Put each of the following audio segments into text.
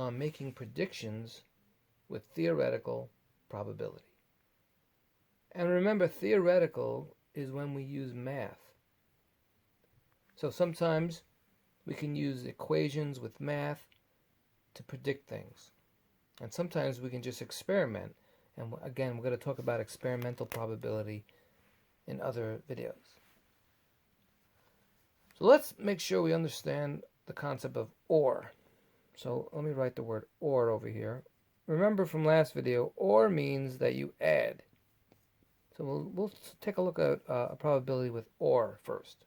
on making predictions with theoretical probability. And remember, theoretical is when we use math. So sometimes we can use equations with math to predict things. And sometimes we can just experiment. And again, we're going to talk about experimental probability in other videos. So let's make sure we understand the concept of OR. So let me write the word OR over here. Remember from last video, OR means that you add. So we'll take a look at a probability with OR first.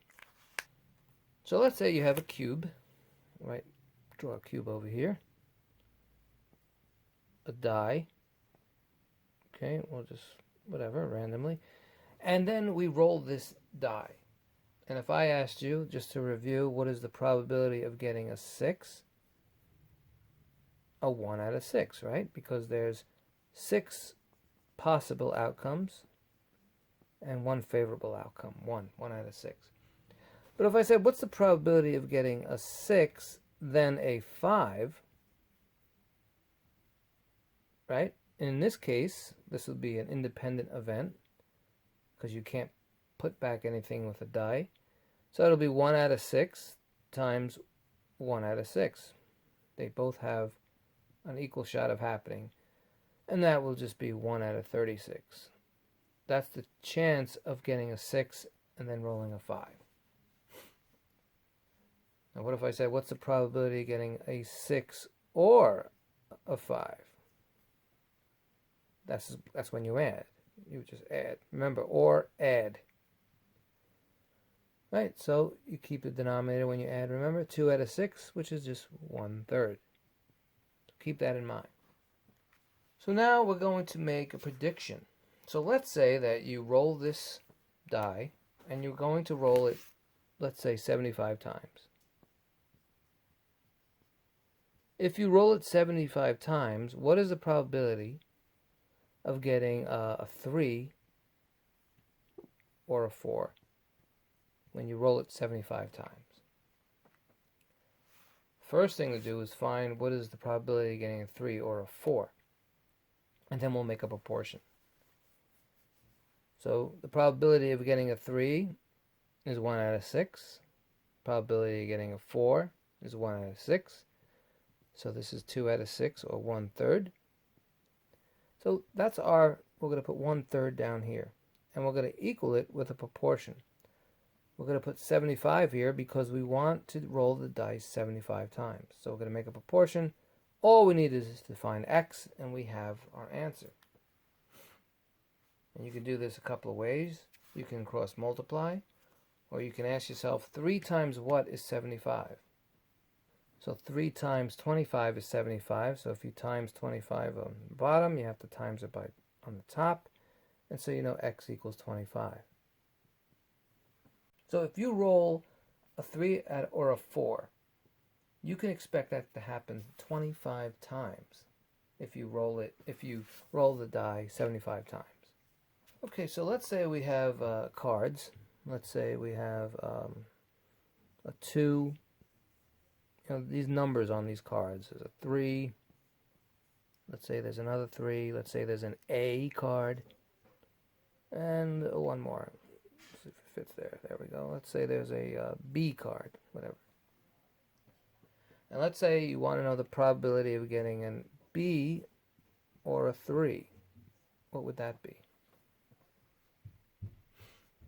So let's say you have a cube, right? Draw a cube over here. A die. Okay, we'll just, whatever, randomly. And then we roll this die. And if I asked you, just to review, what is the probability of getting a 6? A 1 out of 6, right? Because there's 6 possible outcomes and 1 favorable outcome. 1 out of 6. But if I said, what's the probability of getting a 6, then a 5, right? In this case, this would be an independent event because you can't put back anything with a die. So it'll be 1 out of 6 times 1 out of 6. They both have an equal shot of happening. And that will just be 1 out of 36. That's the chance of getting a 6 and then rolling a 5. Now what if I said, what's the probability of getting a 6 or a 5? That's when you add. You just add. Remember, or add. Right, so you keep the denominator when you add. Remember, 2 out of 6, which is just 1/3. So keep that in mind. So now we're going to make a prediction. So let's say that you roll this die, and you're going to roll it, let's say, 75 times. If you roll it 75 times, what is the probability of getting a 3 or a 4 when you roll it 75 times? First thing to do is find what is the probability of getting a 3 or a 4. And then we'll make a proportion. So the probability of getting a 3 is 1 out of 6. Probability of getting a 4 is 1 out of 6. So this is 2 out of 6, or 1/3. So that's we're going to put 1/3 down here. And we're going to equal it with a proportion. We're going to put 75 here because we want to roll the dice 75 times. So we're going to make a proportion. All we need is to find x, and we have our answer. And you can do this a couple of ways. You can cross multiply, or you can ask yourself, 3 times what is 75? So 3 times 25 is 75. So if you times 25 on the bottom, you have to times it by on the top. And so you know x equals 25. So if you roll a 3 or a 4, you can expect that to happen 25 times if you roll the die 75 times. Okay, so let's say we have cards. Let's say we have a 2. You know, these numbers on these cards. There's a 3. Let's say there's another 3. Let's say there's an A card. And one more. Let's see if it fits there. There we go. Let's say there's a B card. Whatever. And let's say you want to know the probability of getting a B or a 3. What would that be?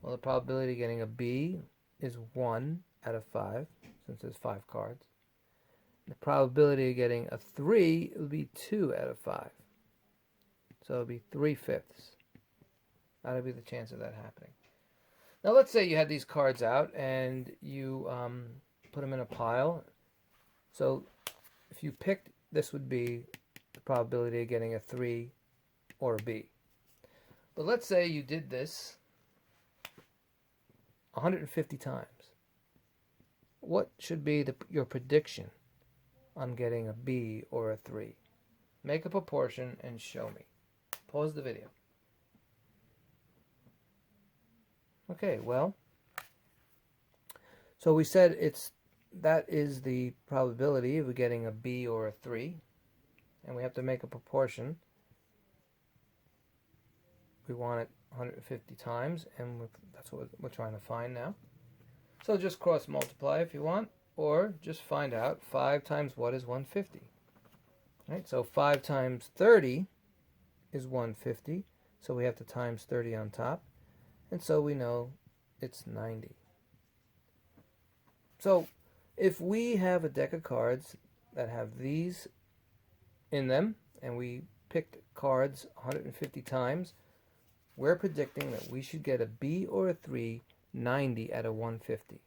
Well, the probability of getting a B is 1 out of 5, since there's 5 cards. The probability of getting a 3 would be 2 out of 5. So it would be 3/5. That would be the chance of that happening. Now let's say you had these cards out and you put them in a pile. So if you picked, this would be the probability of getting a 3 or a B. But let's say you did this 150 times. What should be your prediction on getting a B or a 3? Make a proportion and show me. Pause the video. Okay, well, so we said that is the probability of getting a B or a 3. and we have to make a proportion. We want it 150 times, and that's what we're trying to find now. So just cross multiply if you want, or just find out 5 times what is 150. Right? So 5 times 30 is 150, so we have to times 30 on top, and so we know it's 90. So if we have a deck of cards that have these in them, and we picked cards 150 times, we're predicting that we should get a B or a 3 90 out of 150.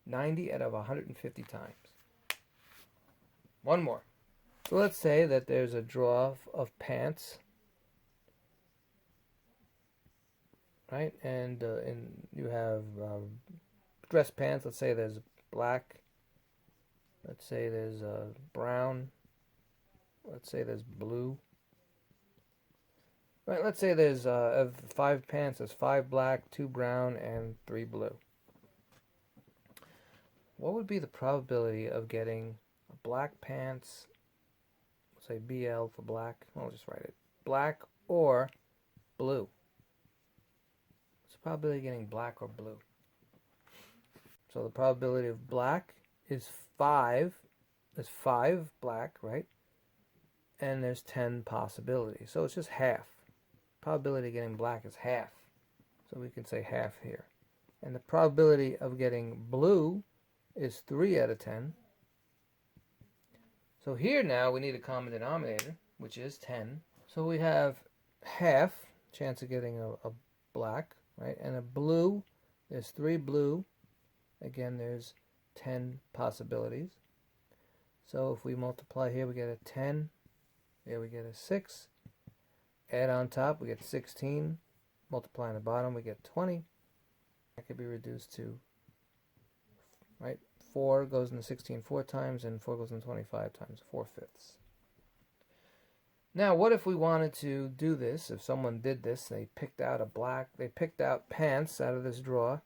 90 out of 150 times. One more. So let's say that there's a draw of pants, right? And you have dress pants. Let's say there's black. Let's say there's brown. Let's say there's blue. Right, let's say there's 5 pants. There's 5 black, 2 brown, and 3 blue. What would be the probability of getting black pants, let's say BL for black, I'll just write it, black or blue? What's the probability of getting black or blue? So the probability of black is 5. There's 5 black, right? And there's 10 possibilities. So it's just half. Probability of getting black is half. So we can say half here. And the probability of getting blue is 3 out of 10. So here now we need a common denominator, which is 10. So we have half chance of getting a black, right? And a blue, there's 3 blue. Again, there's 10 possibilities. So if we multiply here, we get a 10. Here we get a 6. Add on top, we get 16. Multiply on the bottom, we get 20. That could be reduced to, right? 4 goes into 16 4 times, and 4 goes into 25 times, 4/5. Now, what if we wanted to do this? If someone did this, they picked out pants out of this drawer,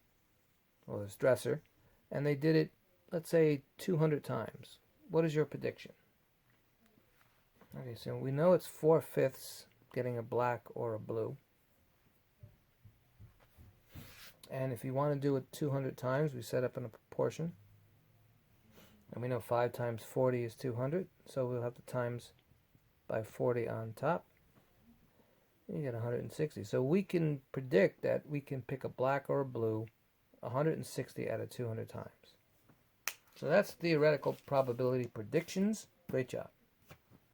or this dresser, and they did it, let's say, 200 times. What is your prediction? Okay, so we know it's 4/5 getting a black or a blue. And if you want to do it 200 times, we set up in a proportion. And we know 5 times 40 is 200, so we'll have to times by 40 on top. You get 160. So we can predict that we can pick a black or a blue 160 out of 200 times. So that's theoretical probability predictions. Great job.